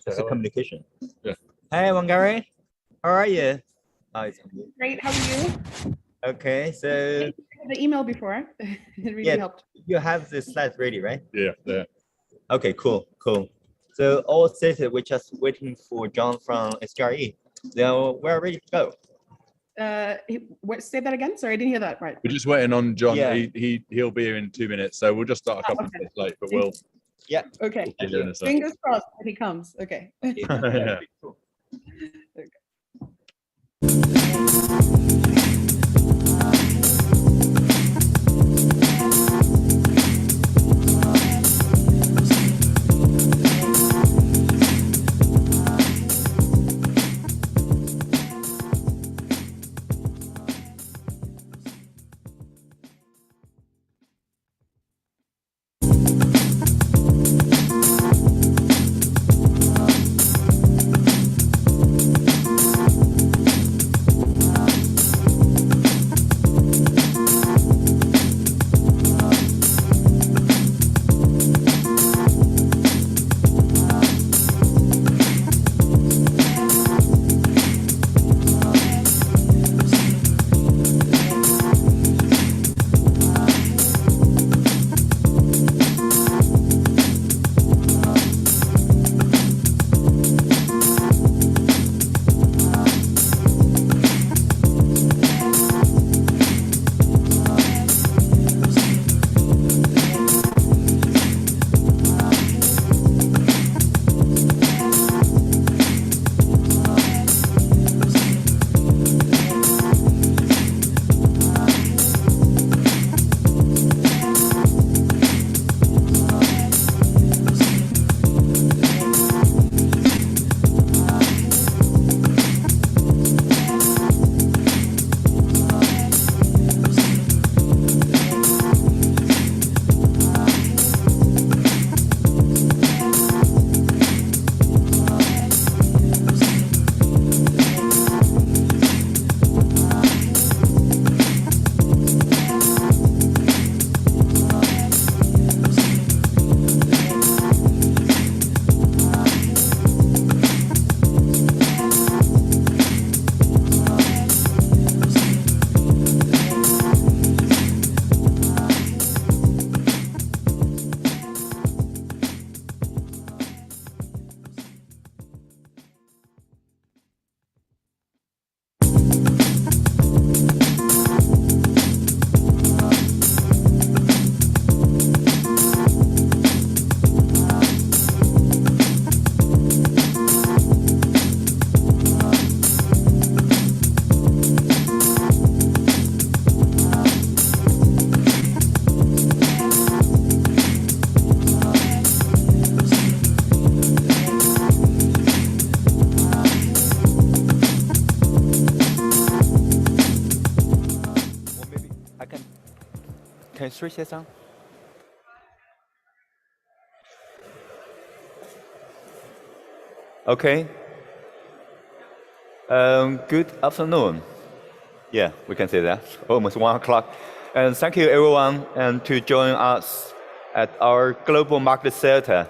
It's a communication. Yeah. Hey, Wangari, how are you? Oh, it's Great, how are you? okay. So The email before, it really yeah, helped. you have the slides ready, right? Yeah, yeah. Okay, cool. So all stated, we're just waiting for John from SGRE. Then we're ready to go. Say that again. Sorry, I didn't hear that right. We're just waiting on John. Yeah. He'll be here in 2 minutes, so we'll just start a couple of minutes late, but we'll. Yeah. Okay. Be here in a second. Fingers crossed that he comes. Okay. Yeah, cool. Or maybe I can switch this on? Okay. Good afternoon. Yeah, we can say that. Almost 1 o'clock. And thank you everyone and to join us at our Global Market Theater.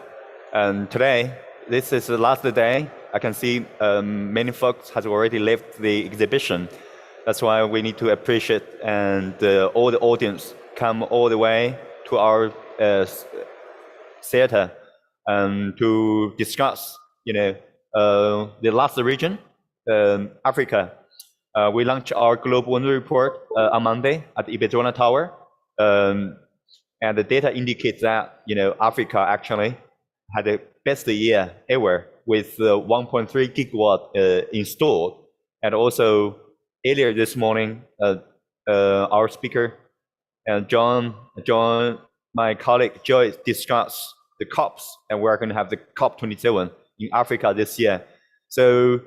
And today, this is the last day. I can see many folks has already left the exhibition. That's why we need to appreciate and all the audience come all the way to our theater to discuss, the last region, Africa. We launched our Global Winter Report on Monday at the Iberdrola Tower. And the data indicates that, Africa actually had the best year ever with 1.3 gigawatt installed. And also earlier this morning, our speaker, John, my colleague Joy discussed the COPs, and we're going to have the COP27 in Africa this year. So,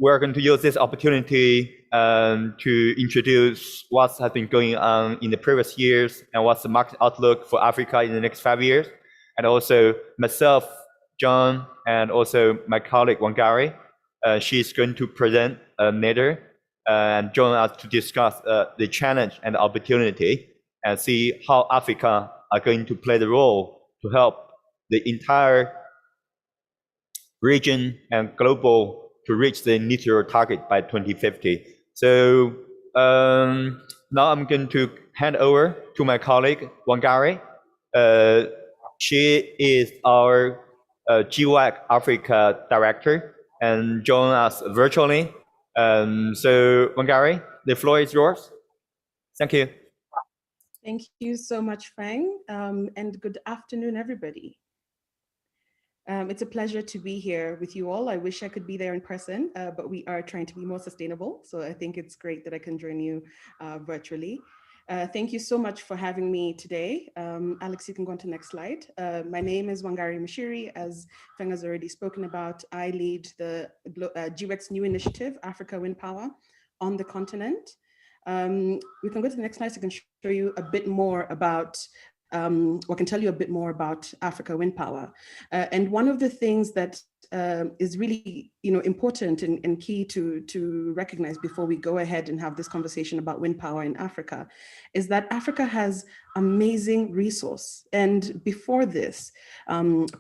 we're going to use this opportunity to introduce what has been going on in the previous years and what's the market outlook for Africa in the next 5 years. And also myself, John, and also my colleague Wangari, she's going to present later and join us to discuss the challenge and the opportunity and see how Africa are going to play the role to help the entire region and global to reach the net zero target by 2050. So now I'm going to hand over to my colleague, Wangari. She is our GWAC Africa Director and join us virtually. So Wangari, the floor is yours. Thank you. Thank you so much, Fang, and good afternoon, everybody. It's a pleasure to be here with you all. I wish I could be there in person, but we are trying to be more sustainable. So I think it's great that I can join you virtually. Thank you so much for having me today. Alex, you can go on to the next slide. My name is Wangari Mashiri. As Feng has already spoken about, I lead the GWEC's new initiative, Africa Wind Power, on the continent. We can go to the next slide so I can show you a bit more about or can tell you a bit more about Africa Wind Power. And one of the things that is really important and key to recognize before we go ahead and have this conversation about wind power in Africa is that Africa has amazing resource. And before this,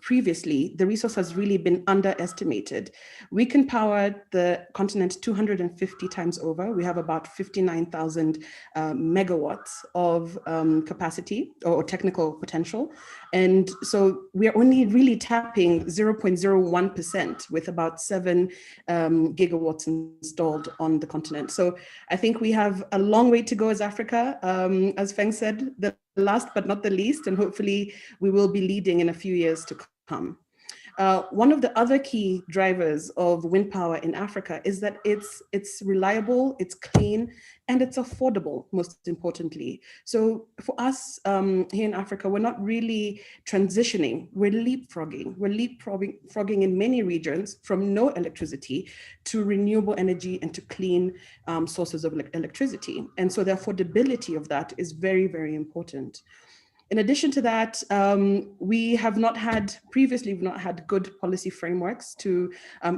previously, the resource has really been underestimated. We can power the continent 250 times over. We have about 59,000 megawatts of capacity or technical potential. And so we're only really tapping 0.01% with about 7 gigawatts installed on the continent. So I think we have a long way to go as Africa. As Feng said, the last but not the least, and hopefully we will be leading in a few years to come. One of the other key drivers of wind power in Africa is that it's reliable, it's clean, and it's affordable, most importantly. So for us here in Africa, we're not really transitioning, we're leapfrogging. We're leapfrogging in many regions from no electricity to renewable energy and to clean sources of electricity. And so the affordability of that is very, very important. In addition to that, we have not had, previously, we've not had good policy frameworks to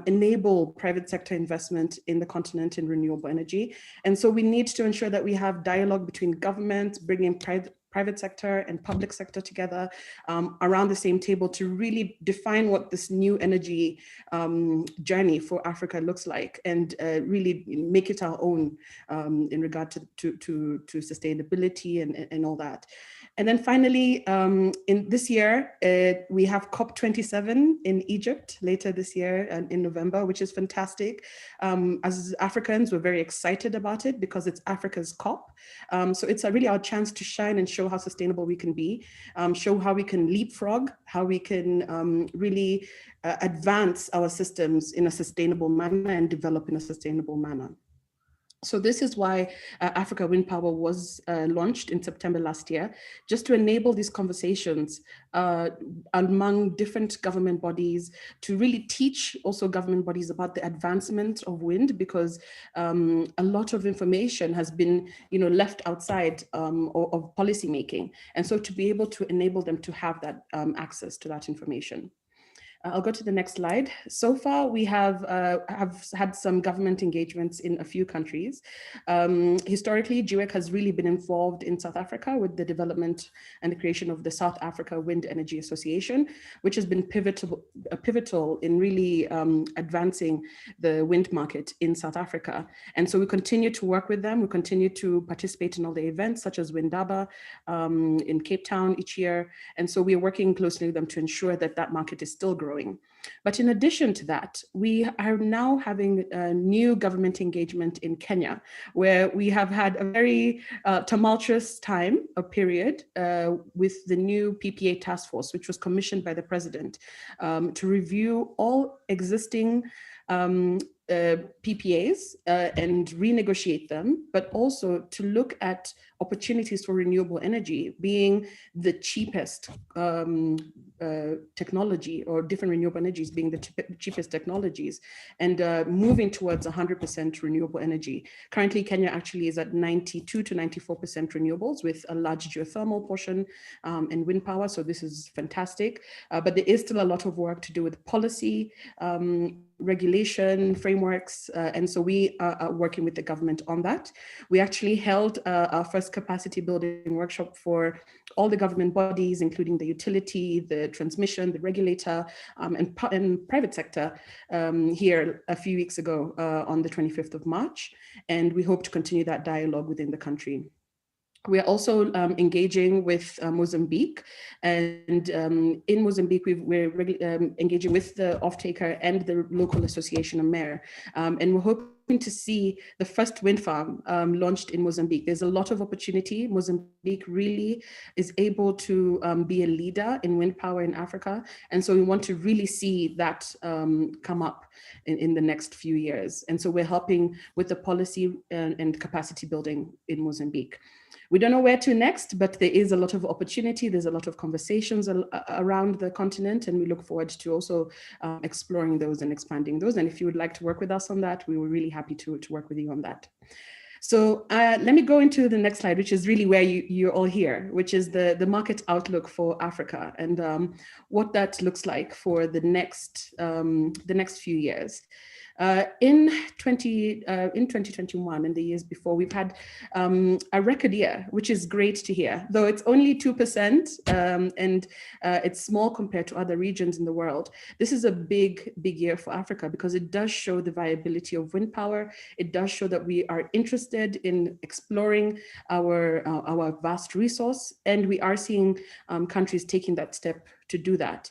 enable private sector investment in the continent in renewable energy. And so we need to ensure that we have dialogue between government, bringing private sector and public sector together around the same table to really define what this new energy journey for Africa looks like and really make it our own in regard to sustainability and all that. And then finally, in this year, we have COP27 in Egypt later this year in November, which is fantastic. As Africans, we're very excited about it because it's Africa's COP. So it's really our chance to shine and show how sustainable we can be, show how we can leapfrog, how we can really advance our systems in a sustainable manner and develop in a sustainable manner. So this is why Africa Wind Power was launched in September last year, just to enable these conversations among different government bodies, to really teach also government bodies about the advancement of wind, because a lot of information has been left outside of policy making. And so to be able to enable them to have that access to that information. I'll go to the next slide. So far, we have had some government engagements in a few countries. Historically, GWEC has really been involved in South Africa with the development and the creation of the South Africa Wind Energy Association, which has been pivotal in really advancing the wind market in South Africa. And so we continue to work with them. We continue to participate in all the events, such as Windaba in Cape Town each year. And so we are working closely with them to ensure that that market is still growing. But in addition to that, we are now having a new government engagement in Kenya, where we have had a very tumultuous time, a period, with the new PPA task force, which was commissioned by the president to review all existing PPAs and renegotiate them, but also to look at opportunities for renewable energy being the cheapest technology, or different renewable energies being the cheapest technologies, and moving towards 100% renewable energy. Currently, Kenya actually is at 92 to 94% renewables, with a large geothermal portion and wind power. So this is fantastic, but there is still a lot of work to do with policy, regulation, framework frameworks. And so we are working with the government on that. We actually held our first capacity building workshop for all the government bodies, including the utility, the transmission, the regulator, and private sector here a few weeks ago on the 25th of March. And we hope to continue that dialogue within the country. We are also engaging with Mozambique, and in Mozambique, we're engaging with the off-taker and the local association of mayor, and we're hoping to see the first wind farm launched in Mozambique. There's a lot of opportunity. Mozambique really is able to be a leader in wind power in Africa, and so we want to really see that come up in the next few years. And so we're helping with the policy and capacity building in Mozambique. We don't know where to next, but there is a lot of opportunity. There's a lot of conversations around the continent, and we look forward to also exploring those and expanding those. And if you would like to work with us on that, we were really happy to work with you on that. So let me go into the next slide, which is really where you're all here, which is the market outlook for Africa and what that looks like for the next few years. In 2021 and the years before, we've had a record year, which is great to hear, though it's only 2% and it's small compared to other regions in the world. This is a big year for Africa because it does show the viability of wind power. It does show that we are interested in exploring our vast resource, and we are seeing countries taking that step to do that.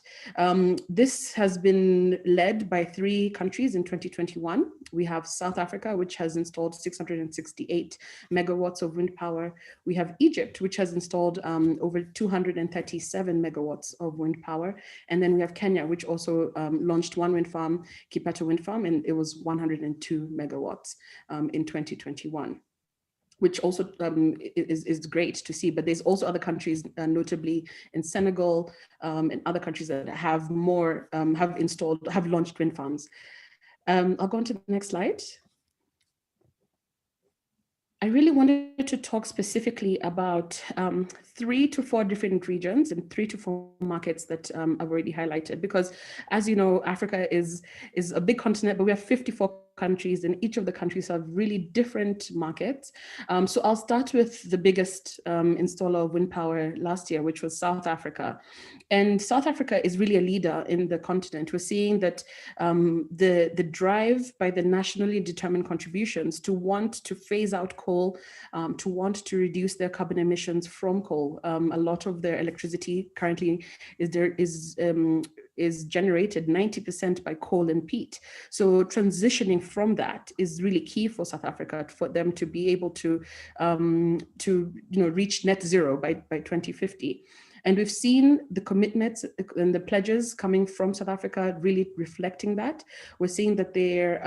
This has been led by 3 countries in 2021. We have South Africa, which has installed 668 megawatts of wind power. We have Egypt, which has installed over 237 megawatts of wind power. And then we have Kenya, which also launched one wind farm, Kipeto Wind Farm, and it was 102 megawatts in 2021. Which also is great to see, but there's also other countries, notably in Senegal and other countries that have launched wind farms. I'll go on to the next slide. I really wanted to talk specifically about 3 to 4 different regions and 3 to 4 markets that I've already highlighted, because as you know, Africa is a big continent, but we have 54 countries, and each of the countries have really different markets. So I'll start with the biggest installer of wind power last year, which was South Africa. And South Africa is really a leader in the continent. We're seeing that the drive by the nationally determined contributions to want to phase out coal, to want to reduce their carbon emissions from coal. A lot of their electricity currently is generated 90% by coal and peat. So transitioning from that is really key for South Africa, for them to be able to reach net zero by 2050. And we've seen the commitments and the pledges coming from South Africa really reflecting that. We're seeing that they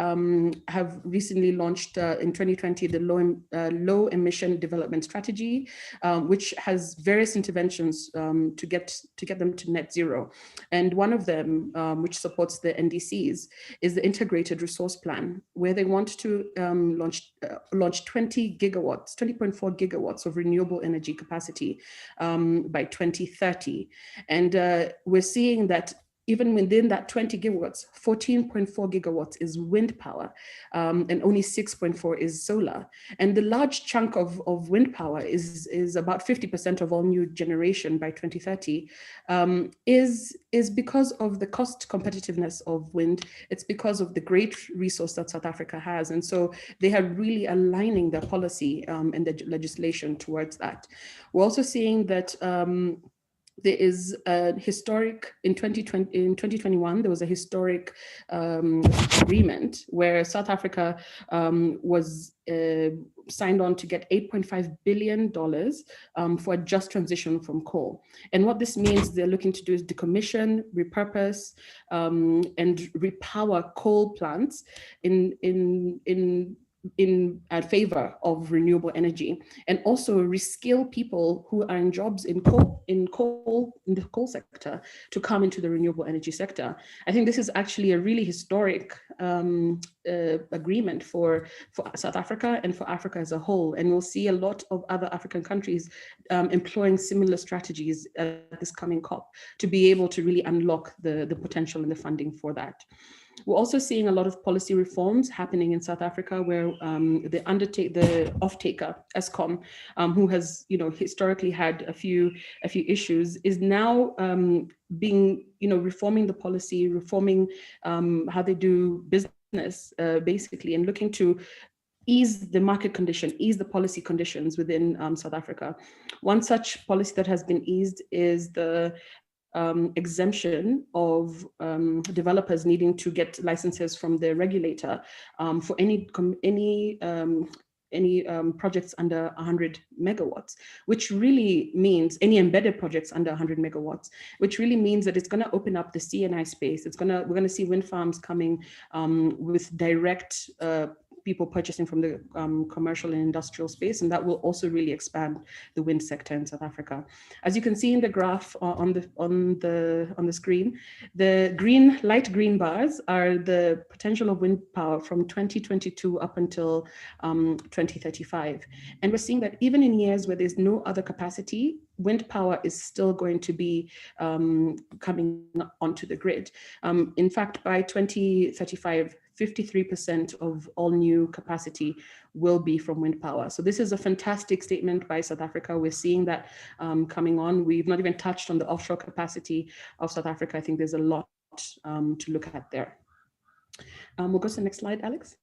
have recently launched in 2020 the low emission development strategy, which has various interventions to get them to net zero. And one of them, which supports the NDCs, is the integrated resource plan, where they want to launch 20.4 gigawatts of renewable energy capacity by 2030. And we're seeing that even within that 20 gigawatts, 14.4 gigawatts is wind power, and only 6.4 is solar. And the large chunk of wind power is about 50% of all new generation by 2030, is because of the cost competitiveness of wind. It's because of the great resource that South Africa has. And so they are really aligning their policy and the legislation towards that. We're also seeing that there is a historic, in 2021, there was a historic agreement where South Africa was signed on to get $8.5 billion for a just transition from coal. And what this means, they're looking to do is decommission, repurpose, and repower coal plants in favor of renewable energy, and also reskill people who are in jobs in the coal sector to come into the renewable energy sector. I think this is actually a really historic agreement for South Africa and for Africa as a whole. And we'll see a lot of other African countries employing similar strategies at this coming COP to be able to really unlock the potential and the funding for that. We're also seeing a lot of policy reforms happening in South Africa, where the off-taker, Eskom, who has historically had a few issues, is now being reforming the policy, reforming how they do business, basically, and looking to ease the market condition, ease the policy conditions within South Africa. One such policy that has been eased is the exemption of developers needing to get licenses from the regulator for any projects under 100 megawatts, which really means any embedded projects under 100 megawatts, which really means that it's going to open up the CNI space. We're going to see wind farms coming with direct people purchasing from the commercial and industrial space, and that will also really expand the wind sector in South Africa. As you can see in the graph on the screen, the light green bars are the potential of wind power from 2022 up until 2035, and we're seeing that even in years where there's no other capacity, wind power is still going to be coming onto the grid. In fact, by 2035, 53% of all new capacity will be from wind power. So this is a fantastic statement by South Africa. We're seeing that coming on. We've not even touched on the offshore capacity of South Africa. I think there's a lot to look at there. We'll go to the next slide, Alex.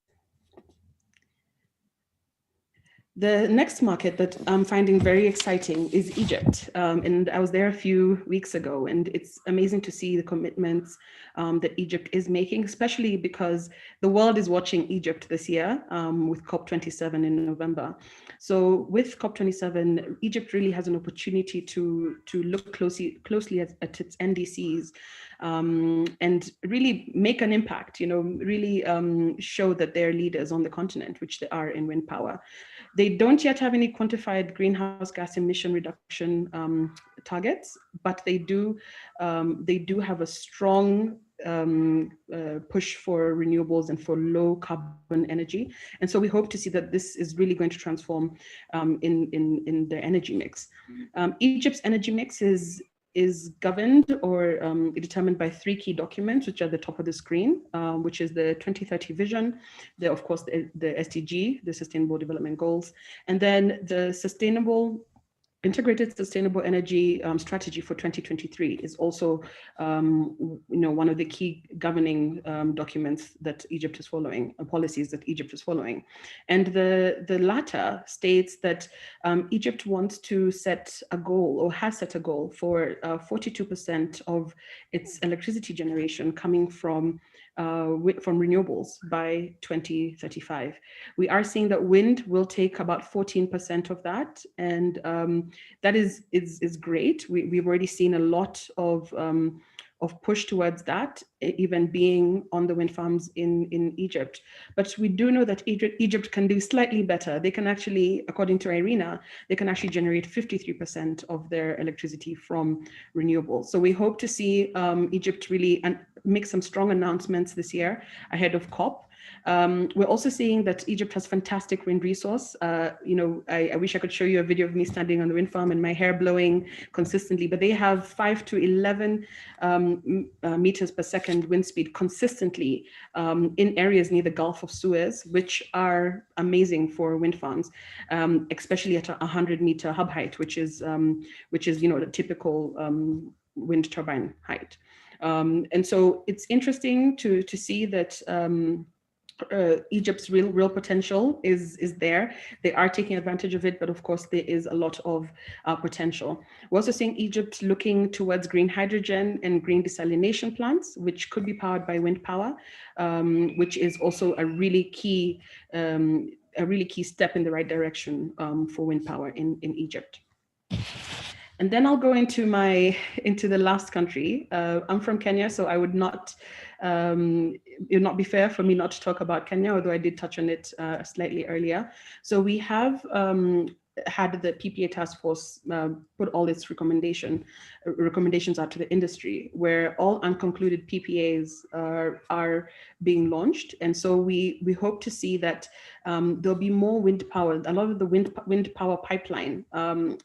The next market that I'm finding very exciting is Egypt. And I was there a few weeks ago, and it's amazing to see the commitments that Egypt is making, especially because the world is watching Egypt this year with COP27 in November. So with COP27, Egypt really has an opportunity to look closely at its NDCs and really make an impact, really show that they're leaders on the continent, which they are in wind power. They don't yet have any quantified greenhouse gas emission reduction targets, but they do have a strong push for renewables and for low carbon energy. And so we hope to see that this is really going to transform in their energy mix. Egypt's energy mix is governed or determined by three key documents, which are at the top of the screen, which is the 2030 vision, of course, the SDG, the Sustainable Development Goals, and then the Integrated Sustainable Energy Strategy for 2023 is also, one of the key governing documents that Egypt is following, policies that Egypt is following. And the latter states that Egypt wants to set a goal, or has set a goal, for 42% of its electricity generation coming from renewables by 2035. We are seeing that wind will take about 14% of that, and that is great. We've already seen a lot of push towards that, even being on the wind farms in Egypt. But we do know that Egypt can do slightly better. They can actually, according to IRENA, they can actually generate 53% of their electricity from renewables. So we hope to see Egypt really make some strong announcements this year ahead of COP. We're also seeing that Egypt has fantastic wind resource. I wish I could show you a video of me standing on the wind farm and my hair blowing consistently, but they have 5 to 11 meters per second wind speed consistently in areas near the Gulf of Suez, which are amazing for wind farms, especially at a 100-meter hub height, which is the typical wind turbine height. And so it's interesting to see that Egypt's real potential is there. They are taking advantage of it, but of course there is a lot of potential. We're also seeing Egypt looking towards green hydrogen and green desalination plants, which could be powered by wind power, which is also a really key step in the right direction for wind power in Egypt. And then I'll go into the last country. I'm from Kenya, so I would not, it would not be fair for me not to talk about Kenya, although I did touch on it slightly earlier. So we have had the PPA task force put all its recommendations out to the industry, where all unconcluded PPAs are being launched. And so we hope to see that there'll be more wind power. A lot of the wind power pipeline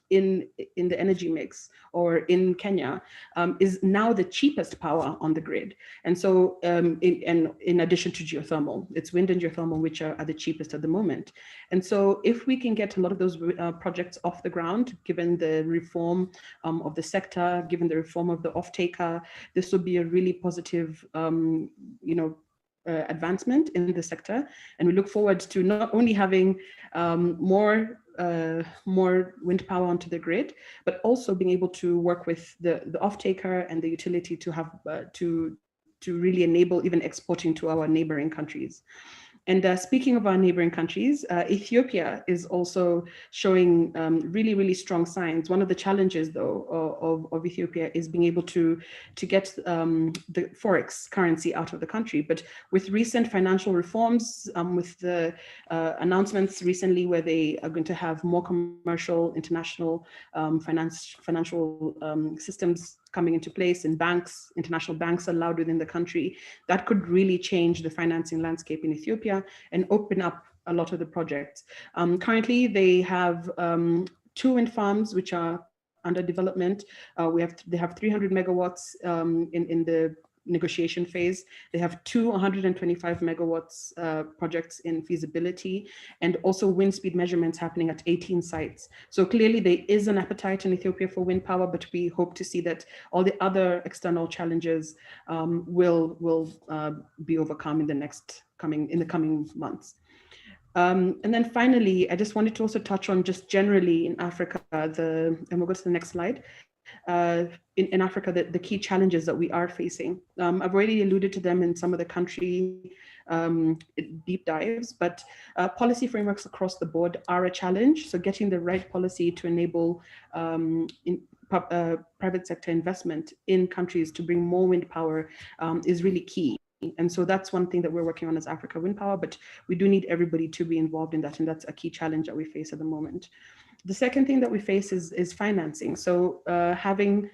in the energy mix or in Kenya is now the cheapest power on the grid. And so in addition to geothermal, it's wind and geothermal which are the cheapest at the moment. And so if we can get a lot of those projects off the ground, given the reform of the sector, given the reform of the off-taker, this will be a really positive, advancement in the sector. And we look forward to not only having more wind power onto the grid, but also being able to work with the off-taker and the utility to have to really enable even exporting to our neighboring countries. And speaking of our neighboring countries, Ethiopia is also showing really, really strong signs. One of the challenges, though, of Ethiopia is being able to get the forex currency out of the country. But with recent financial reforms, with the announcements recently where they are going to have more commercial, international financial systems coming into place, and banks, international banks allowed within the country, that could really change the financing landscape in Ethiopia and open up a lot of the projects. Currently, they have 2 wind farms which are under development. They have 300 megawatts in the negotiation phase. They have 225 megawatts projects in feasibility, and also wind speed measurements happening at 18 sites. So clearly there is an appetite in Ethiopia for wind power, but we hope to see that all the other external challenges will be overcome in the coming months. And then finally, I just wanted to also touch on just generally in Africa, and we'll go to the next slide. In Africa, the key challenges that we are facing. I've already alluded to them in some of the country deep dives, but policy frameworks across the board are a challenge. So getting the right policy to enable private sector investment in countries to bring more wind power is really key. And so that's one thing that we're working on as Africa Wind Power, but we do need everybody to be involved in that. And that's a key challenge that we face at the moment. The second thing that we face is financing. So having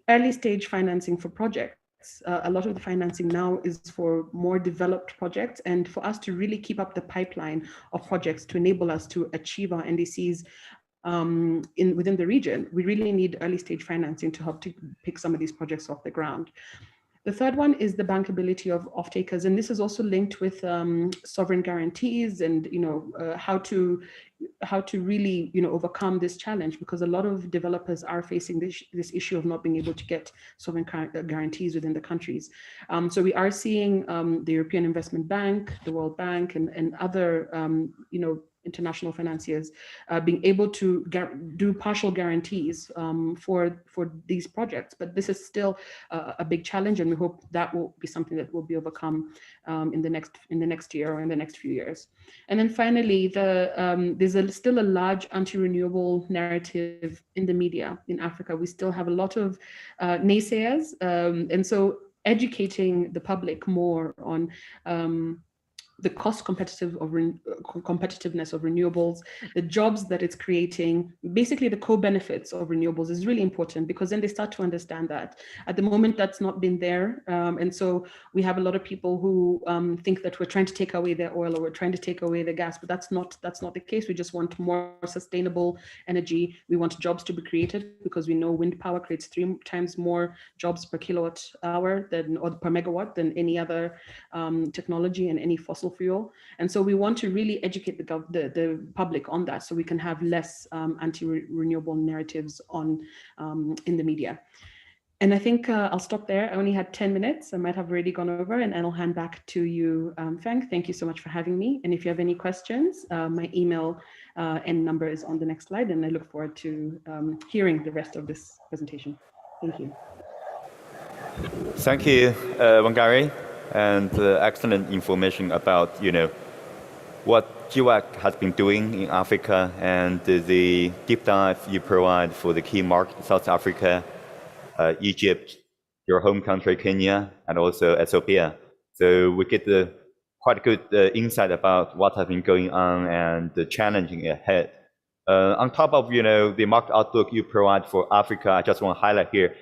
early stage financing for projects. A lot of the financing now is for more developed projects, and for us to really keep up the pipeline of projects to enable us to achieve our NDCs within the region, we really need early stage financing to help to pick some of these projects off the ground. The third one is the bankability of off-takers, and this is also linked with sovereign guarantees and how to really overcome this challenge, because a lot of developers are facing this issue of not being able to get sovereign guarantees within the countries. So we are seeing the European Investment Bank, the World Bank, and other international financiers being able to do partial guarantees for these projects, but this is still a big challenge, and we hope that will be something that will be overcome in the next year or in the next few years. And then finally, there's still a large anti-renewable narrative in the media in Africa. We still have a lot of naysayers, and so educating the public more on the cost competitiveness of renewables, the jobs that it's creating, basically the co-benefits of renewables is really important, because then they start to understand that. At the moment, that's not been there. And so we have a lot of people who think that we're trying to take away their oil or we're trying to take away the gas, but that's not the case. We just want more sustainable energy. We want jobs to be created, because we know wind power creates 3 times more jobs per kilowatt hour or per megawatt than any other technology and any fossil fuel. And so we want to really educate the public on that, so we can have less anti-renewable narratives in the media. And I think I'll stop there. I only had 10 minutes. I might have already gone over, and I'll hand back to you, Feng. Thank you so much for having me. And if you have any questions, my email and number is on the next slide, and I look forward to hearing the rest of this presentation. Thank you. Thank you, Wangari, and excellent information about what GWAC has been doing in Africa, and the deep dive you provide for the key market, South Africa, Egypt, your home country, Kenya, and also Ethiopia. So we get quite good insight about what has been going on and the challenging ahead. On top of, the market outlook you provide for Africa, I just want to highlight here,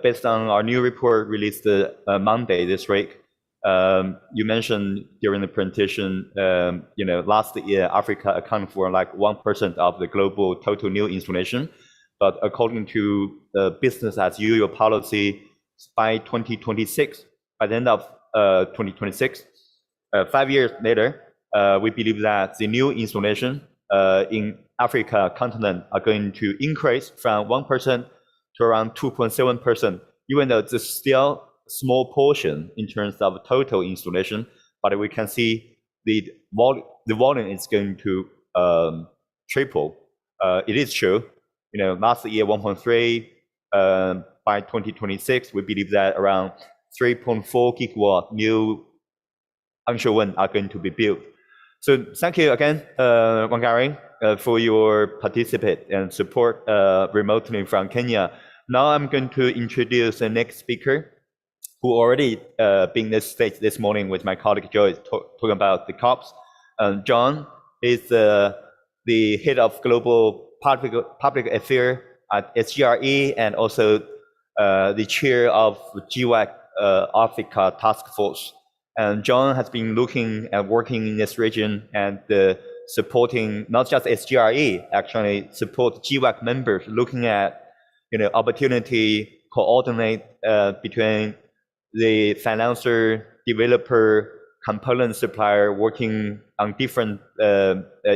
based on our new report released Monday this week, you mentioned during the presentation, last year, Africa accounted for like 1% of the global total new installation. But according to the business as usual policy, by 2026, by the end of 2026, 5 years later, we believe that the new installation in Africa continent are going to increase from 1% to around 2.7%, even though it's still a small portion in terms of total installation, but we can see the volume is going to triple. It is true, last year 1.3, by 2026, we believe that around 3.4 gigawatt new onshore wind are going to be built. So thank you again, Wangari, for your participate and support remotely from Kenya. Now I'm going to introduce the next speaker, who already been this stage this morning with my colleague Joy talking about the COPs. John is the head of global public affairs at SGRE and also the chair of GWAC Africa Task Force. And John has been looking and working in this region and supporting not just SGRE, actually support GWAC members looking at opportunity, coordinate between the financer, developer, component supplier working on different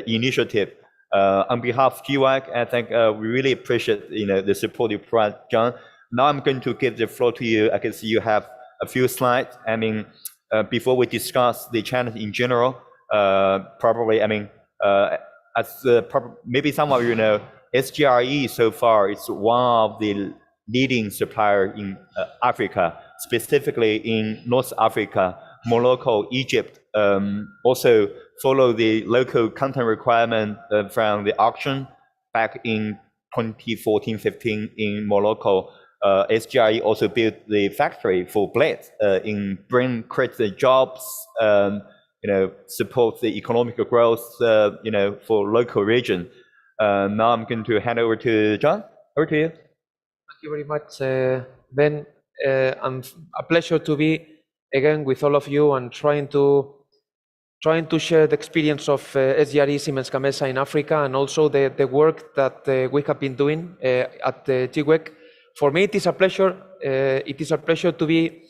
initiatives. On behalf of GWAC, I think we really appreciate the support you provide, John. Now I'm going to give the floor to you. I can see you have a few slides. Before we discuss the challenge in general, maybe some of you know, SGRE so far is one of the leading supplier in Africa, specifically in North Africa, Morocco, Egypt. Also follow the local content requirement from the auction back in 2014-15 in Morocco. SGRE also built the factory for blades create the jobs, support the economic growth, for local region. Now I'm going to hand over to John. Over to you. Thank you very much, Ben. A pleasure to be again with all of you and trying to share the experience of SGRE Siemens Gamesa in Africa and also the work that we have been doing at GWEC. For me, it is a pleasure. It is a pleasure to be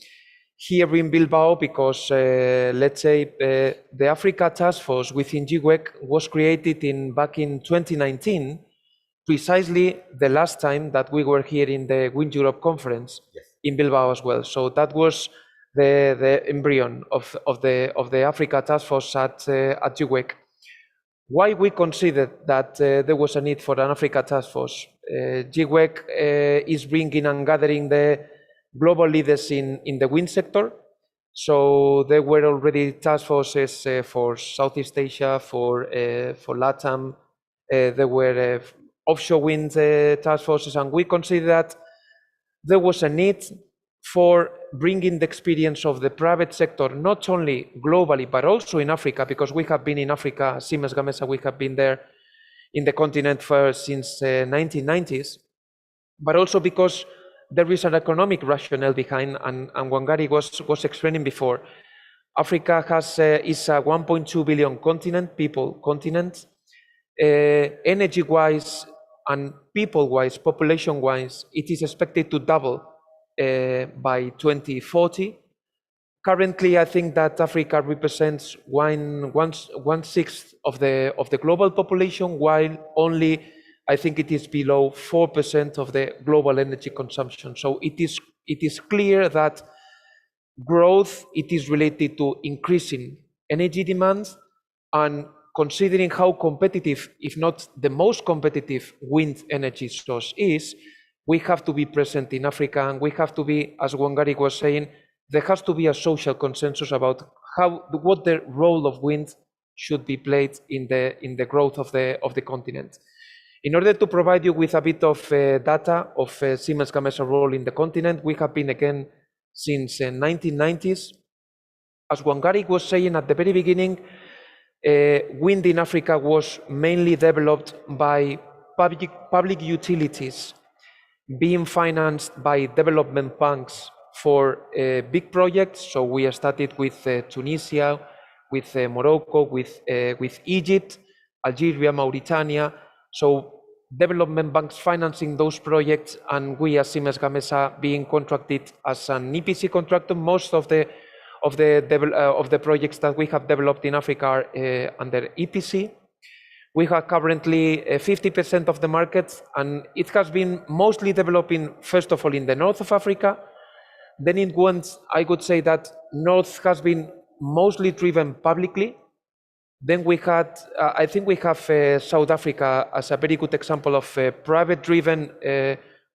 here in Bilbao because, let's say, the Africa Task Force within GWEC was created back in 2019, precisely the last time that we were here in the Wind Europe conference in Bilbao as well. So that was the embryo of the Africa Task Force at GWEC. Why we considered that there was a need for an Africa Task Force? GWEC is bringing and gathering the global leaders in the wind sector. So there were already task forces for Southeast Asia, for LATAM. There were offshore wind task forces, and we considered that there was a need for bringing the experience of the private sector, not only globally, but also in Africa, because we have been in Africa, Siemens Gamesa, we have been there in the continent since 1990s, but also because there is an economic rationale behind, and Wangari was explaining before. Africa is a 1.2 billion continent. Energy-wise and people-wise, population-wise, it is expected to double by 2040. Currently, I think that Africa represents one sixth of the global population, while only I think it is below 4% of the global energy consumption. So it is clear that growth it is related to increasing energy demands, and considering how competitive, if not the most competitive, wind energy source is, we have to be present in Africa, and we have to be, as Wangari was saying, there has to be a social consensus about what the role of wind should be played in the growth of the continent. In order to provide you with a bit of data of Siemens Gamesa role in the continent, we have been again since 1990s. As Wangari was saying at the very beginning, wind in Africa was mainly developed by public utilities being financed by development banks for big projects. So we started with Tunisia, with Morocco, with Egypt, Algeria, Mauritania. So development banks financing those projects, and we as Siemens Gamesa being contracted as an EPC contractor. Most of the projects that we have developed in Africa are under EPC. We have currently 50% of the market, and it has been mostly developing, first of all, in the north of Africa. Then it went, I would say that north has been mostly driven publicly. Then we had, I think we have South Africa as a very good example of private-driven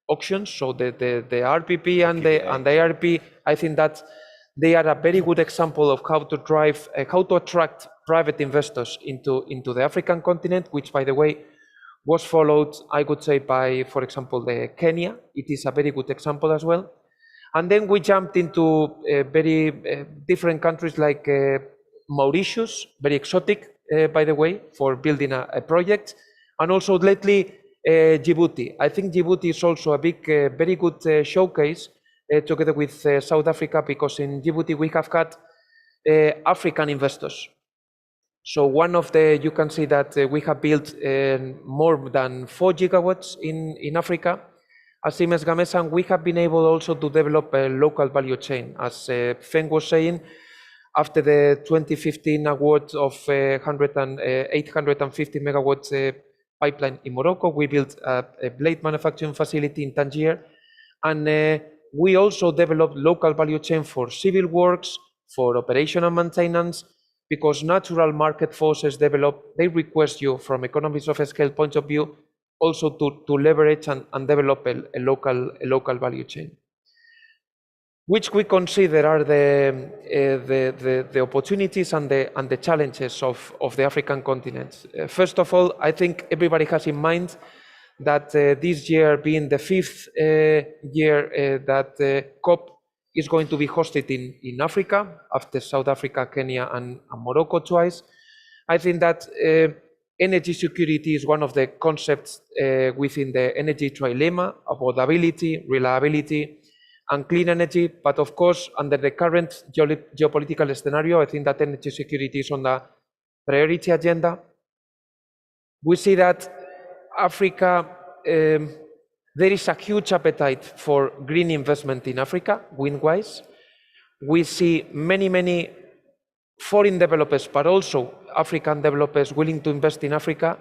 auctions. So the RPP and the ARP, I think that they are a very good example of how to drive, how to attract private investors into the African continent, which, by the way, was followed, I would say, by, for example, the Kenya. It is a very good example as well. And then we jumped into very different countries like Mauritius, very exotic, by the way, for building a project. And also lately, Djibouti. I think Djibouti is also a big, very good showcase together with South Africa, because in Djibouti we have got African investors. So one of the, you can see that we have built more than 4 gigawatts in Africa as Siemens Gamesa, and we have been able also to develop a local value chain. As Feng was saying, after the 2015 award of 850 megawatts pipeline in Morocco, we built a blade manufacturing facility in Tangier, and we also developed local value chain for civil works, for operation and maintenance, because natural market forces develop, they request you from economies of scale point of view also to leverage and develop a local value chain, which we consider are the opportunities and the challenges of the African continent. First of all, I think everybody has in mind that this year being the 5th year that COP is going to be hosted in Africa, after South Africa, Kenya, and Morocco twice. I think that energy security is one of the concepts within the energy trilemma: affordability, reliability, and clean energy. But of course, under the current geopolitical scenario, I think that energy security is on the priority agenda. We see that Africa, there is a huge appetite for green investment in Africa, wind-wise. We see many foreign developers, but also African developers willing to invest in Africa.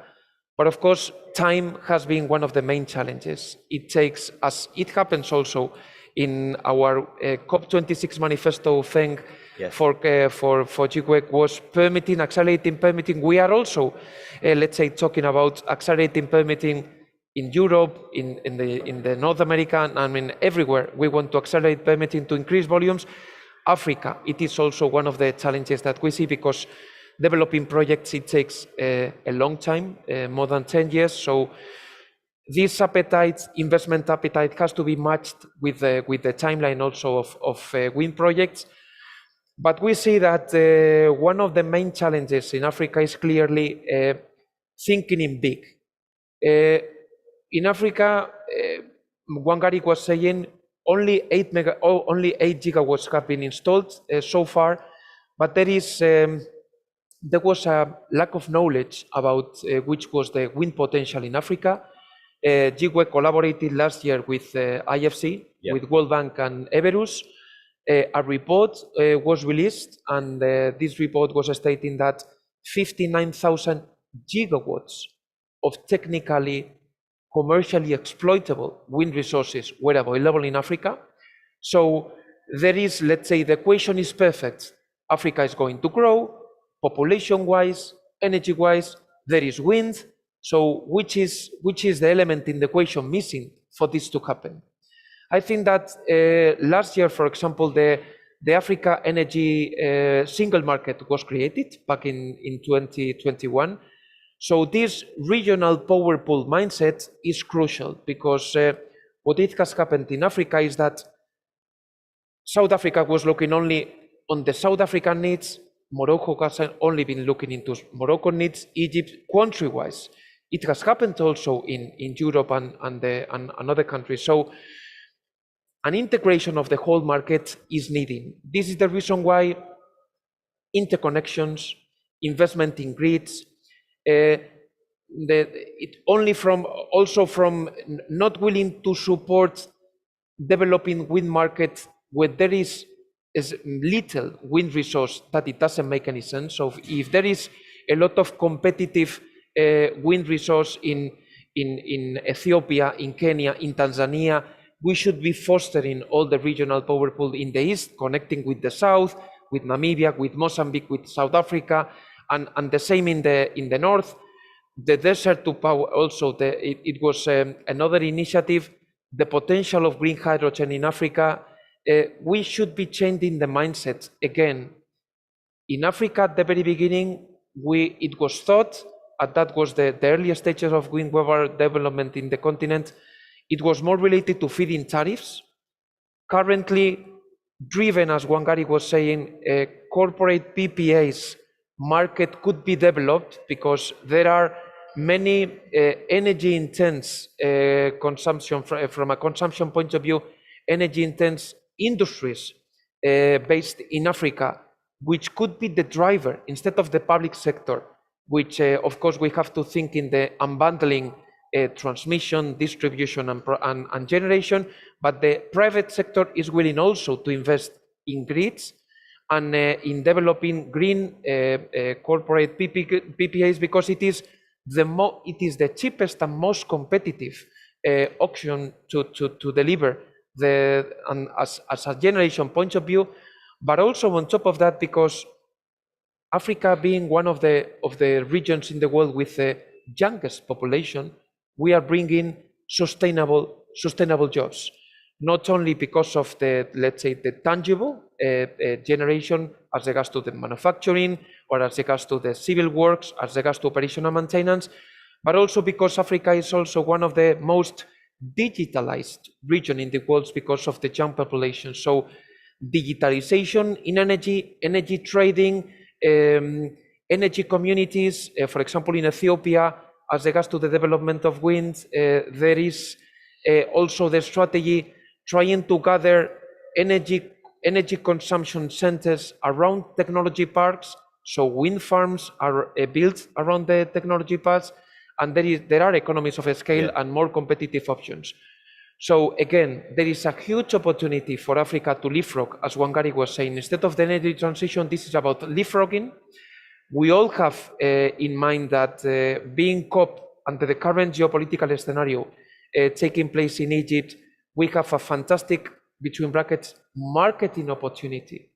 But of course, time has been one of the main challenges. It takes, as it happens also in our COP26 manifesto thing, yes, for GWEC was permitting, accelerating permitting. We are also, let's say, talking about accelerating permitting in Europe, in the North America, I mean, everywhere. We want to accelerate permitting to increase volumes. Africa, it is also one of the challenges that we see, because developing projects, it takes a long time, more than 10 years. So this appetite, investment appetite, has to be matched with the timeline also of wind projects. But we see that one of the main challenges in Africa is clearly thinking in big. In Africa, Wangari was saying only 8 gigawatts have been installed so far, but there was a lack of knowledge about which was the wind potential in Africa. GWEC collaborated last year with IFC, yep, with World Bank and Everus. A report was released, and this report was stating that 59,000 gigawatts of technically, commercially exploitable wind resources were available in Africa. So there is, let's say, the equation is perfect. Africa is going to grow, population-wise, energy-wise, there is wind. So which is the element in the equation missing for this to happen? I think that last year, for example, the Africa energy single market was created back in 2021. So this regional power pool mindset is crucial, because what it has happened in Africa is that South Africa was looking only on the South African needs, Morocco hasn't only been looking into Morocco needs Egypt country-wise. It has happened also in Europe and other countries. So an integration of the whole market is needed. This is the reason why interconnections, investment in grids, also from not willing to support developing wind markets where there is little wind resource, that it doesn't make any sense. So if there is a lot of competitive wind resource in Ethiopia, in Kenya, in Tanzania, we should be fostering all the regional power pool in the east, connecting with the south, with Namibia, with Mozambique, with South Africa, and the same in the north. The desert to power also, it was another initiative, the potential of green hydrogen in Africa. We should be changing the mindset again. In Africa, at the very beginning, it was thought, and that was the earliest stages of wind power development in the continent, it was more related to feed-in tariffs. Currently, driven, as Wangari was saying, corporate PPAs market could be developed because there are many energy-intense consumption, from a consumption point of view, energy-intense industries based in Africa, which could be the driver instead of the public sector, which of course we have to think in the unbundling transmission, distribution, and generation, but the private sector is willing also to invest in grids and in developing green corporate PPAs, because it is the cheapest and most competitive option to deliver as a generation point of view, but also on top of that, because Africa being one of the regions in the world with the youngest population, we are bringing sustainable jobs, not only because of the, let's say, the tangible generation as regards to the manufacturing or as regards to the civil works, as regards to operational maintenance, but also because Africa is also one of the most digitalized region in the world because of the young population. So digitalization in energy trading, energy communities, for example, in Ethiopia, as regards to the development of wind, there is also the strategy trying to gather energy consumption centers around technology parks. So wind farms are built around the technology parks, and there are economies of scale and more competitive options. So again, there is a huge opportunity for Africa to leapfrog, as Wangari was saying. Instead of the energy transition, this is about leapfrogging. We all have in mind that being COP under the current geopolitical scenario taking place in Egypt, we have a fantastic, between brackets, marketing opportunity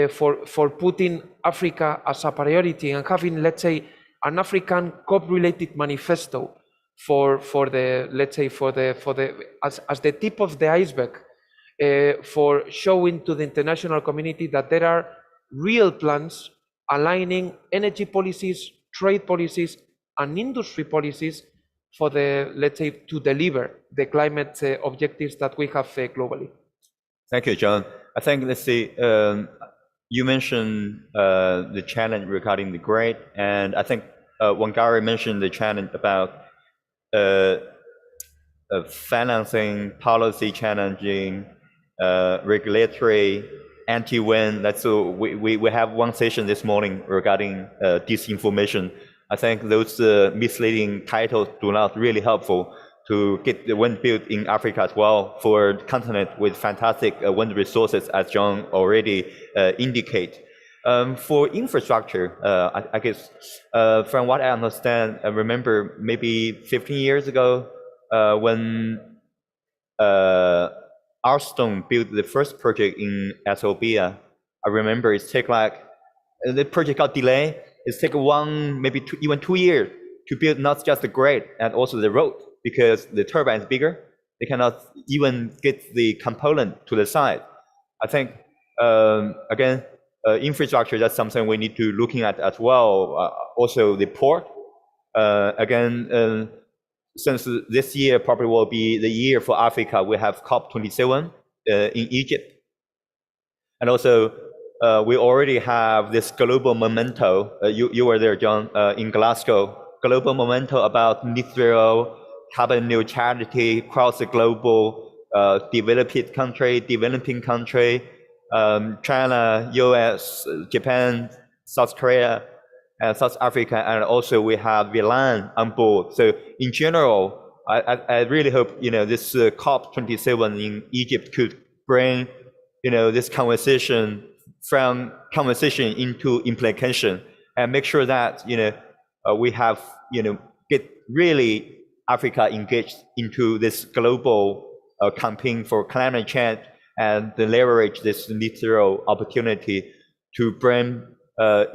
for putting Africa as a priority and having, let's say, an African COP-related manifesto for the, let's say, as the tip of the iceberg, for showing to the international community that there are real plans aligning energy policies, trade policies, and industry policies for the, let's say, to deliver the climate objectives that we have globally. Thank you, John. I think, let's see, you mentioned the challenge regarding the grid, and I think Wangari mentioned the challenge about financing, policy challenging, regulatory, anti-wind. That's we have one session this morning regarding disinformation. I think those misleading titles do not really helpful to get the wind built in Africa as well, for a continent with fantastic wind resources, as John already indicate. For infrastructure, I guess from what I understand, I remember maybe 15 years ago when Alstom built the first project in Ethiopia. I remember it take like, the project got delayed. It's take maybe even 2 years to build not just the grid and also the road, because the turbine is bigger. They cannot even get the component to the site. I think, again, infrastructure, that's something we need to looking at as well. Also the port, again, since this year probably will be the year for Africa, we have COP27 in Egypt. And also we already have this global memento. You were there, John, in Glasgow. Global memento about net zero, carbon neutrality across the global developing country, China, US, Japan, South Korea, South Africa, and also we have Milan on board. So in general, I really hope this COP27 in Egypt could bring this conversation from conversation into implication and make sure that we have get really Africa engaged into this global campaign for climate change and leverage this net zero opportunity to bring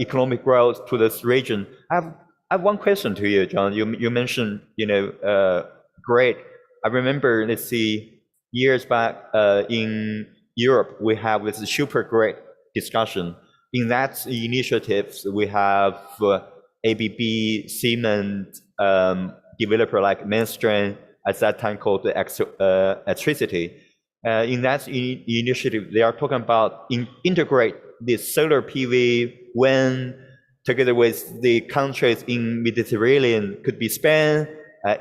economic growth to this region. I have one question to you, John. You mentioned grid. I remember, let's see, years back in Europe, we have this super grid discussion. In that initiatives, we have ABB, Siemens, developer like Mainstream, at that time called Electricity. In that initiative, they are talking about integrate the solar PV, wind, together with the countries in Mediterranean, could be Spain,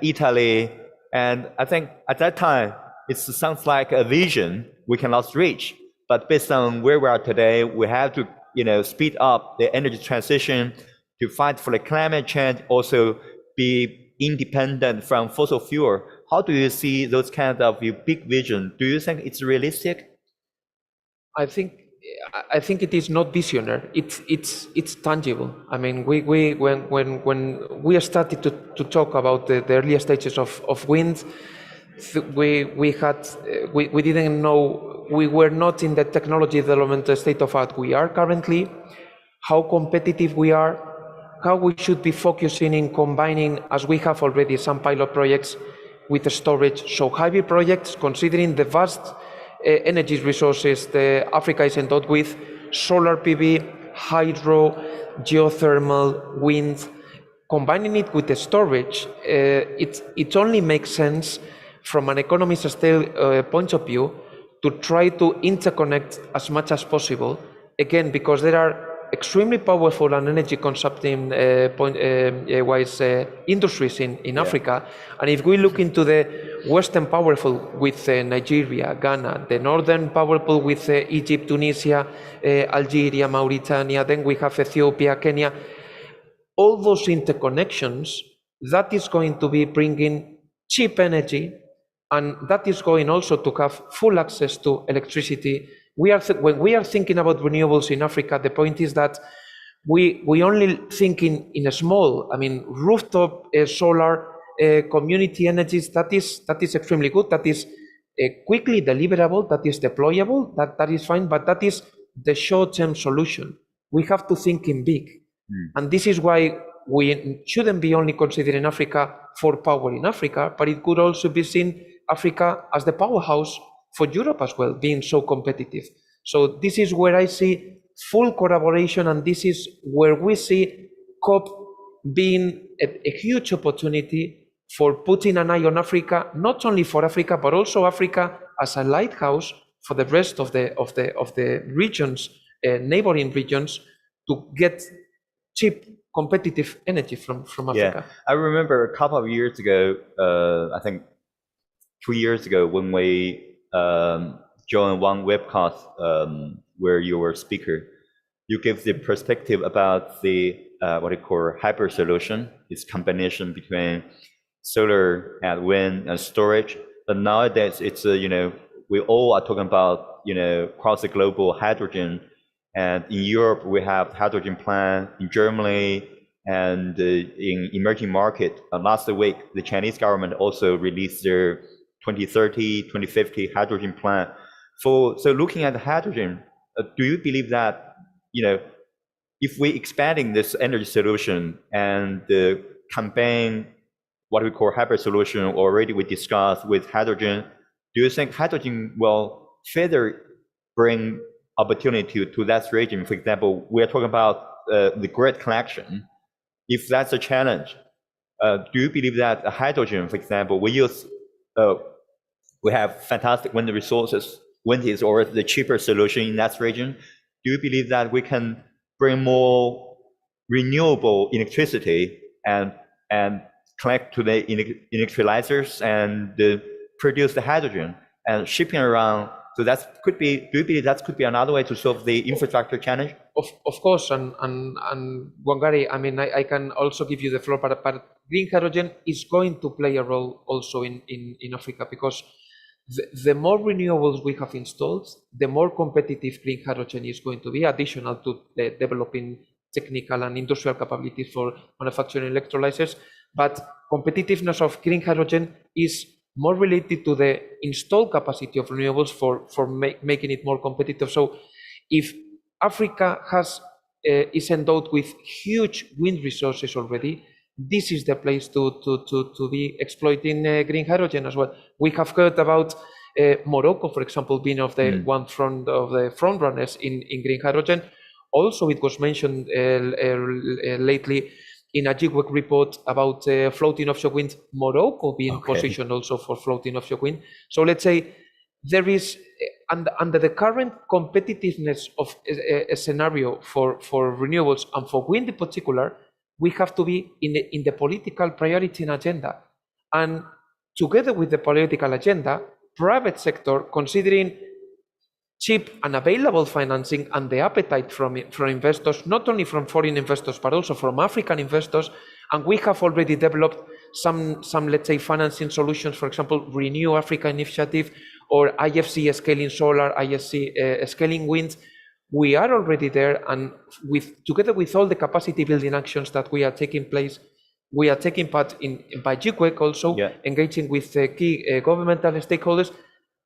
Italy. And I think at that time, it sounds like a vision we cannot reach. But based on where we are today, we have to speed up the energy transition to fight for the climate change, also be independent from fossil fuel. How do you see those kind of big vision? Do you think it's realistic? I think it is not visionary. It's tangible. I mean, when we started to talk about the earlier stages of wind, we didn't know, we were not in the technology development state of art we are currently, how competitive we are, how we should be focusing in combining, as we have already some pilot projects with the storage, so hybrid projects, considering the vast energy resources that Africa is endowed with, solar PV, hydro, geothermal, wind, combining it with the storage, it only makes sense from an economist scale point of view to try to interconnect as much as possible. Again, because there are extremely powerful and energy consumpting wise industries in Africa. And if we look into the Western powerful with Nigeria, Ghana, the Northern powerful with Egypt, Tunisia, Algeria, Mauritania, then we have Ethiopia, Kenya, all those interconnections, that is going to be bringing cheap energy, and that is going also to have full access to electricity. When we are thinking about renewables in Africa, the point is that we only think in a small, I mean, rooftop solar community energies. That is extremely good. That is quickly deliverable. That is deployable. That is fine. But that is the short-term solution. We have to think in big, and this is why we shouldn't be only considering Africa for power in Africa, but it could also be seen Africa as the powerhouse for Europe as well, being so competitive. So this is where I see full collaboration, and this is where we see COP being a huge opportunity for putting an eye on Africa, not only for Africa, but also Africa as a lighthouse for the rest of the regions, neighboring regions, to get cheap, competitive energy from Africa. Yeah, I remember a couple of years ago, I think 2 years ago, when we joined one webcast where you were a speaker, you gave the perspective about the what you call hybrid solution, this combination between solar and wind and storage. But nowadays, it's we all are talking about across the global hydrogen, and in Europe we have hydrogen plant, in Germany and in emerging market. Last week, the Chinese government also released their 2030, 2050 hydrogen plan. So looking at the hydrogen, do you believe that, if we expanding this energy solution and combine what we call hybrid solution already we discussed with hydrogen, do you think hydrogen will further bring opportunity to that region? For example, we are talking about the grid connection. If that's a challenge, do you believe that hydrogen, for example, we have fantastic wind resources. Wind is already the cheaper solution in that region. do you believe that we can bring more renewable electricity and connect to the electrolyzers and produce the hydrogen and shipping around? So that could be, do you believe that could be another way to solve the infrastructure challenge? Of course, and Wangari, I mean, I can also give you the floor, but green hydrogen is going to play a role also in Africa, because the more renewables we have installed, the more competitive green hydrogen is going to be, additional to developing technical and industrial capabilities for manufacturing electrolyzers. But competitiveness of green hydrogen is more related to the installed capacity of renewables for making it more competitive. So if Africa is endowed with huge wind resources already, this is the place to be exploiting green hydrogen as well. We have heard about Morocco, for example, being of the one of the front runners in green hydrogen. Also, it was mentioned lately in a GWEC report about floating offshore wind, Morocco being positioned also for floating offshore wind. So let's say there is, under the current competitiveness of a scenario for renewables and for wind in particular, we have to be in the political priority and agenda. And together with the political agenda, private sector, considering cheap and available financing and the appetite from investors, not only from foreign investors, but also from African investors. And we have already developed some let's say, financing solutions, for example, Renew Africa Initiative or IFC scaling solar, IFC scaling wind. We are already there, and together with all the capacity building actions that we are taking place, we are taking part by GWEC also, engaging with key governmental stakeholders.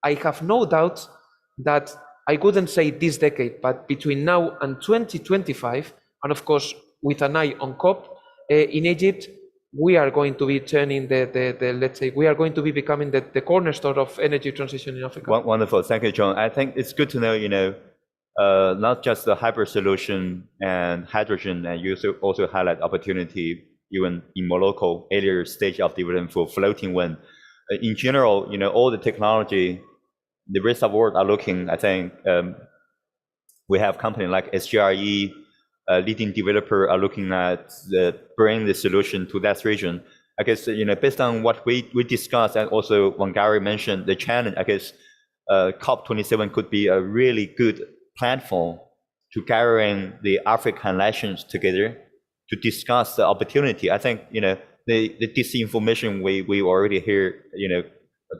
I have no doubt that, I wouldn't say this decade, but between now and 2025, and of course with an eye on COP in Egypt, we are going to be turning let's say, we are going to be becoming the cornerstone of energy transition in Africa. Wonderful, thank you, John. I think it's good to know, not just the hybrid solution and hydrogen, and you also highlight opportunity even in Morocco, earlier stage of development for floating wind. In general, all the technology, the rest of the world are looking, I think, we have companies like SGRE, leading developer are looking at bringing the solution to that region. I guess, based on what we discussed, and also Wangari mentioned the challenge, I guess COP27 could be a really good platform to gathering the African nations together to discuss the opportunity. I think, the disinformation we already hear,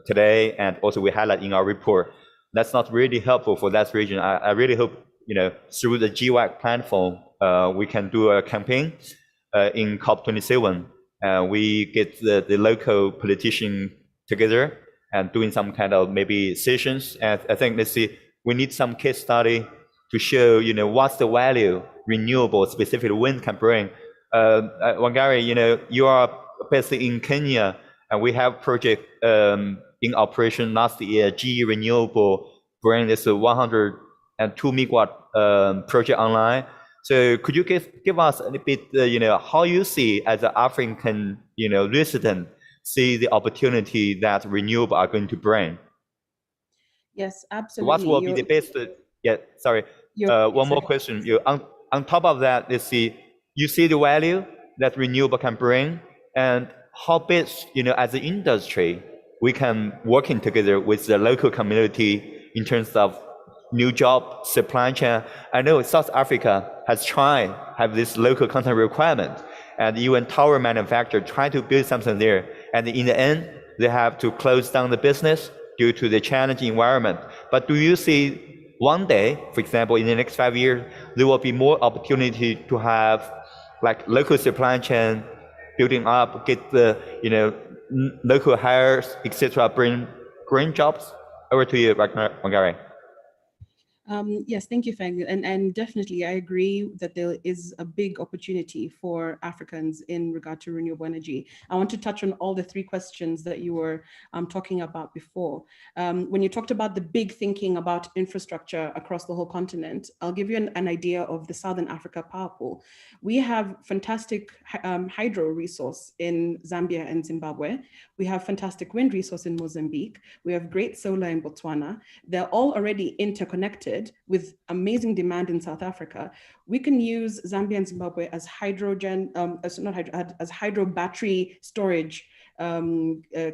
today, and also we highlight in our report, that's not really helpful for that region. I really hope, through the GWEC platform, we can do a campaign in COP27. We get the local politicians together and doing some kind of maybe sessions. And I think, let's see, we need some case study to show, what's the value renewable, specifically wind, can bring. Wangari, you are based in Kenya, and we have project in operation last year. GE Renewable bring this 102 megawatt project online. So could you give us a bit, how you see as an African, resident, see the opportunity that renewable are going to bring? Yes, absolutely. What will be the best? One more question. On top of that, let's see, you see the value that renewable can bring, and how best, as an industry, we can working together with the local community in terms of new job, supply chain. I know South Africa has tried have this local content requirement, and even tower manufacturer try to build something there, and in the end, they have to close down the business due to the challenging environment. But do you see one day, for example, in the next 5 years, there will be more opportunity to have like local supply chain building up, get the local hires, etc., bring green jobs? Over to you, Wangari. Yes, thank you, Feng. And definitely, I agree that there is a big opportunity for Africans in regard to renewable energy. I want to touch on all the three questions that you were talking about before. When you talked about the big thinking about infrastructure across the whole continent, I'll give you an idea of the Southern Africa Power Pool. We have fantastic hydro resource in Zambia and Zimbabwe. We have fantastic wind resource in Mozambique. We have great solar in Botswana. They're all already interconnected. needed with amazing demand in South Africa, we can use Zambia and Zimbabwe as as hydro battery storage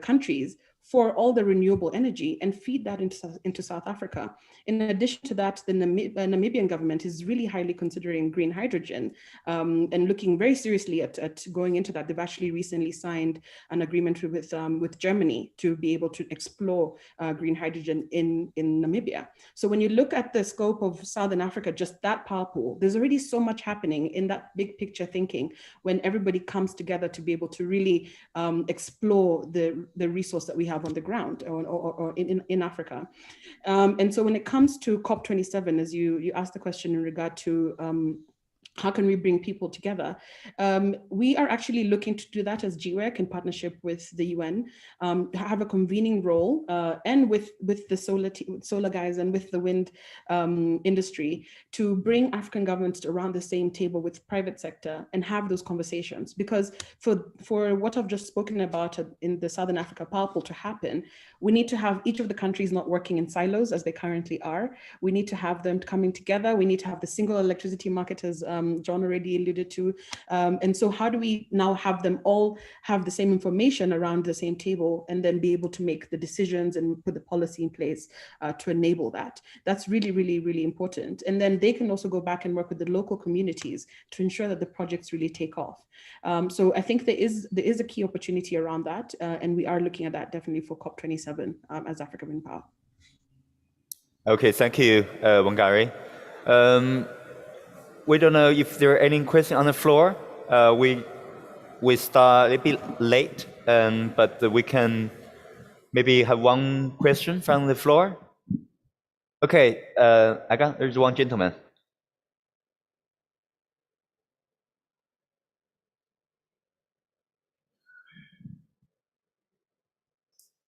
countries for all the renewable energy and feed that into South Africa. In addition to that, the Namibian government is really highly considering green hydrogen and looking very seriously at going into that. They've actually recently signed an agreement with Germany to be able to explore green hydrogen in Namibia. So when you look at the scope of Southern Africa, just that power pool, there's already so much happening in that big picture thinking when everybody comes together to be able to really explore the resource that we have on the ground or in Africa. And so when it comes to COP27, as you asked the question in regard to how can we bring people together? We are actually looking to do that as GWEC in partnership with the UN, have a convening role and with the solar guys and with the wind industry to bring African governments around the same table with private sector and have those conversations. Because for what I've just spoken about in the Southern Africa power pool to happen, we need to have each of the countries not working in silos as they currently are. We need to have them coming together. We need to have the single electricity market as John already alluded to. And so how do we now have them all have the same information around the same table and then be able to make the decisions and put the policy in place to enable that? That's really, really, really important. And then they can also go back and work with the local communities to ensure that the projects really take off. So I think there is a key opportunity around that. And we are looking at that definitely for COP27 as Africa Wind Power. Okay, thank you, Wangari. We don't know if there are any questions on the floor. We start a bit late, but we can maybe have one question from the floor. Okay, there's one gentleman.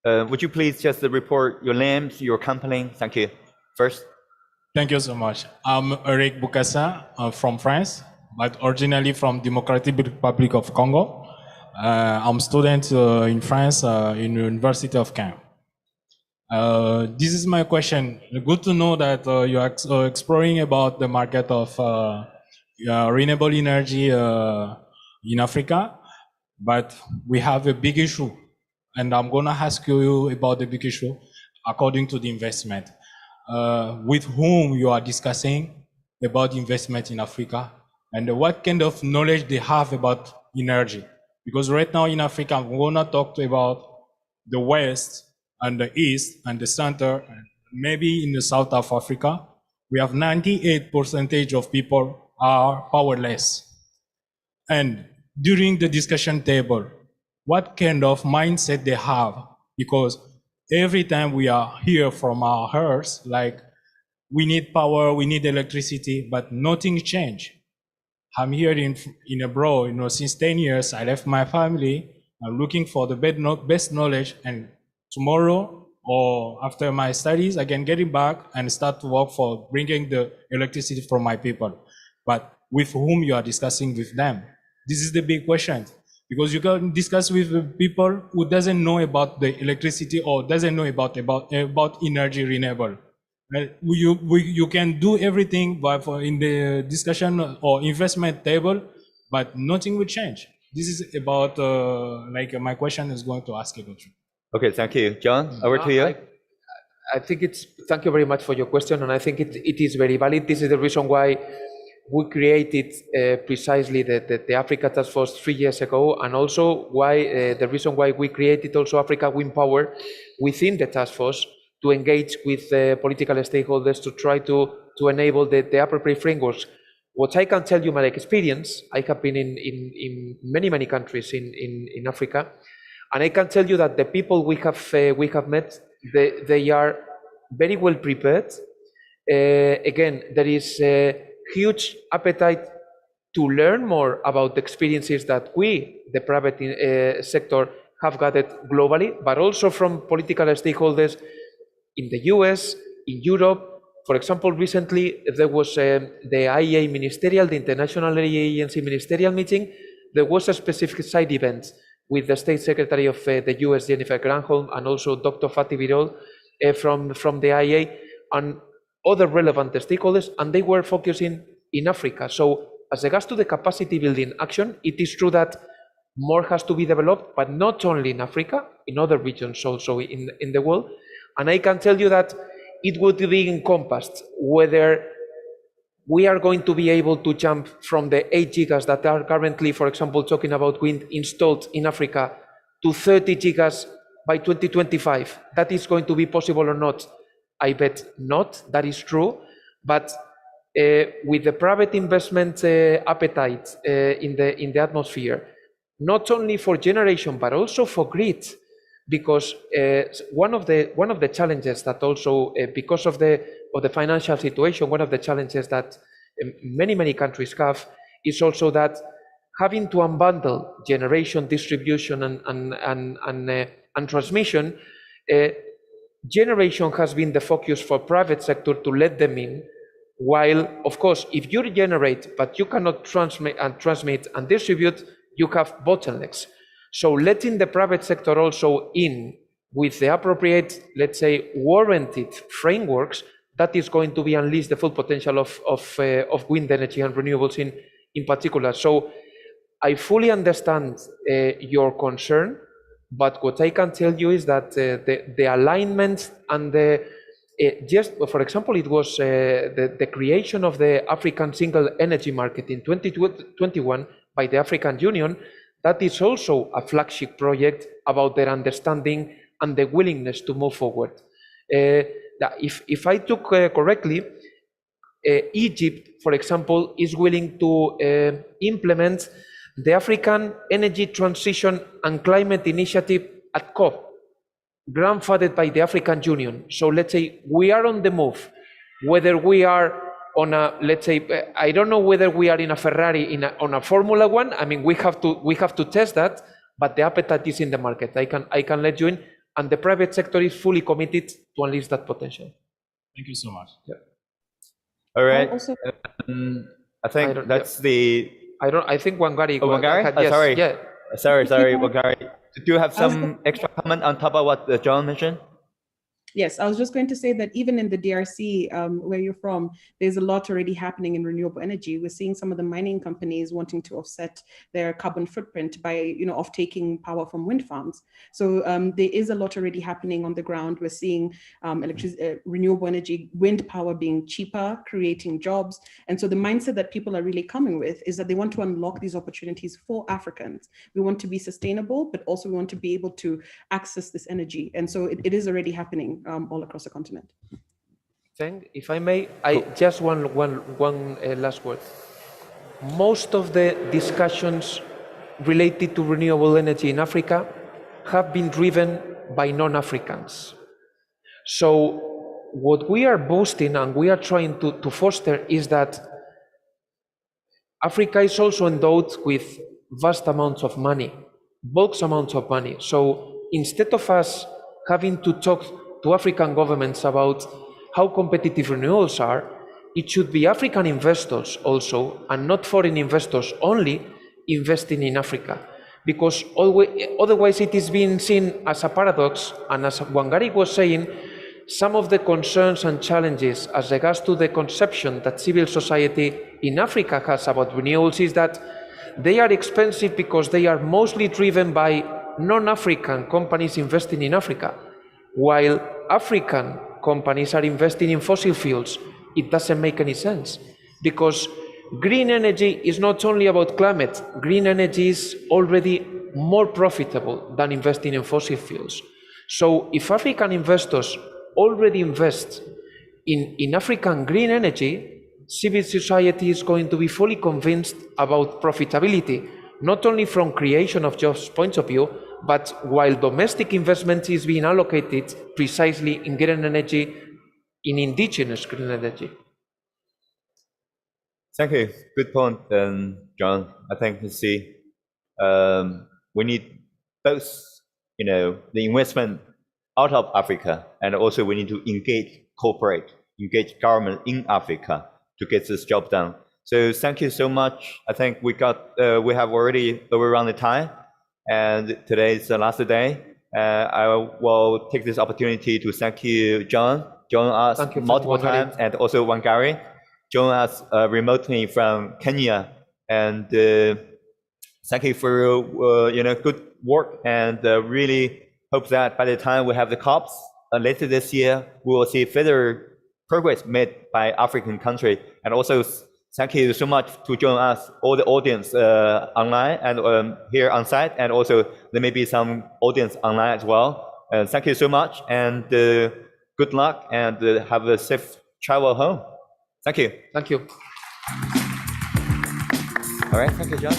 Would you please just report your name, your company? Thank you. First. Thank you so much. I'm Eric Bukasa from France, but originally from Democratic Republic of Congo. I'm a student in France in the University of Caen. This is my question. Good to know that you are exploring about the market of renewable energy in Africa, but we have a big issue. And I'm gonna ask you about the big issue according to the investment. With whom you are discussing about investment in Africa and what kind of knowledge they have about energy. Because right now in Africa, we're gonna talk about the West and the East and the Center, and maybe in the South of Africa, we have 98% of people are powerless. And during the discussion table, what kind of mindset they have? Because every time we are here from our hearts, like we need power, we need electricity, but nothing changed. I'm here in abroad, since 10 years, I left my family. I'm looking for the best knowledge, and tomorrow or after my studies, I can get it back and start to work for bringing the electricity from my people. But with whom you are discussing with them? This is the big question. Because you can discuss with people who doesn't know about the electricity or doesn't know about energy renewable. You can do everything in the discussion or investment table, but nothing will change. This is about my question is going to ask about you. Okay, thank you, John. Over to you. I think thank you very much for your question, and I think it is very valid. This is the reason why we created precisely the Africa Task Force 3 years ago, and also the reason why we created also Africa Wind Power within the task force to engage with political stakeholders to try to enable the appropriate frameworks. What I can tell you, my experience, I have been in many countries in Africa, and I can tell you that the people we have met, they are very well prepared. Again, there is huge appetite to learn more about the experiences that we, the private sector, have gathered globally, but also from political stakeholders in the US, in Europe. For example, recently there was the IEA ministerial, the International Energy Agency ministerial meeting. There was a specific side event with the State Secretary of the US, Jennifer Granholm, and also Dr. Fatih Birol from the IEA. And other relevant stakeholders, and they were focusing in Africa. So as regards to the capacity building action, it is true that more has to be developed, but not only in Africa, in other regions also in the world. And I can tell you that it would be encompassed whether we are going to be able to jump from the 8 gigas that are currently, for example, talking about wind installed in Africa to 30 gigas by 2025. That is going to be possible or not? I bet not, that is true. But with the private investment appetite in the atmosphere, not only for generation, but also for grid, because one of the challenges that also, because of the financial situation, one of the challenges that many countries have is also that having to unbundle generation, distribution, and transmission. Generation has been the focus for private sector to let them in, while of course, if you generate but you cannot transmit and distribute, you have bottlenecks. So letting the private sector also in with the appropriate, let's say, warranted frameworks, that is going to be unleash the full potential of wind energy and renewables in particular. So I fully understand your concern, but what I can tell you is that the alignment and just, for example, it was the creation of the African single energy market in 2021 by the African Union. That is also a flagship project about their understanding and the willingness to move forward. If I took correctly, Egypt, for example, is willing to implement the African Energy Transition and Climate Initiative at COP, grandfathered by the African Union. So let's say we are on the move, whether we are on a, let's say, I don't know whether we are in a Ferrari on a Formula One. I mean, we have to test that, but the appetite is in the market. I can let you in, and the private sector is fully committed to unleash that potential. Thank you so much. Yeah. All right. Also, I think that's the. I think Wangari. Oh, Wangari? Yes, sorry. yeah. Sorry, Wangari. Do you have some extra comment on top of what John mentioned? Yes, I was just going to say that even in the DRC, where you're from, there's a lot already happening in renewable energy. We're seeing some of the mining companies wanting to offset their carbon footprint by, off taking power from wind farms. So there is a lot already happening on the ground. We're seeing renewable energy, wind power being cheaper, creating jobs. And so the mindset that people are really coming with is that they want to unlock these opportunities for Africans. We want to be sustainable, but also we want to be able to access this energy. And so it is already happening all across the continent. If I may, just one last word. Most of the discussions related to renewable energy in Africa have been driven by non-Africans. So what we are boasting and we are trying to foster is that Africa is also endowed with vast amounts of money, bulk amounts of money. So instead of us having to talk to African governments about how competitive renewables are, it should be African investors also, and not foreign investors only, investing in Africa. Because otherwise it is being seen as a paradox, and as Wangari was saying, some of the concerns and challenges as regards to the conception that civil society in Africa has about renewables is that they are expensive because they are mostly driven by non-African companies investing in Africa, while African companies are investing in fossil fuels. It doesn't make any sense, because green energy is not only about climate. Green energy is already more profitable than investing in fossil fuels. So if African investors already invest in African green energy, civil society is going to be fully convinced about profitability, not only from creation of jobs point of view, but while domestic investment is being allocated precisely in green energy, in indigenous green energy. Thank you. Good point, John. I think we need both, the investment out of Africa, and also we need to engage government in Africa to get this job done. So thank you so much. I think we have already overrun the time, and today is the last day. I will take this opportunity to thank you, John, join us Thank you, multiple Wangari. times, and also Wangari join us remotely from Kenya. And thank you for your good work, and really hope that by the time we have the COPs later this year, we will see further progress made by African country. And also thank you so much to join us, all the audience online and here on site, and also there may be some audience online as well. Thank you so much, and good luck, and have a safe travel home. Thank you. Thank you. All right, thank you, John.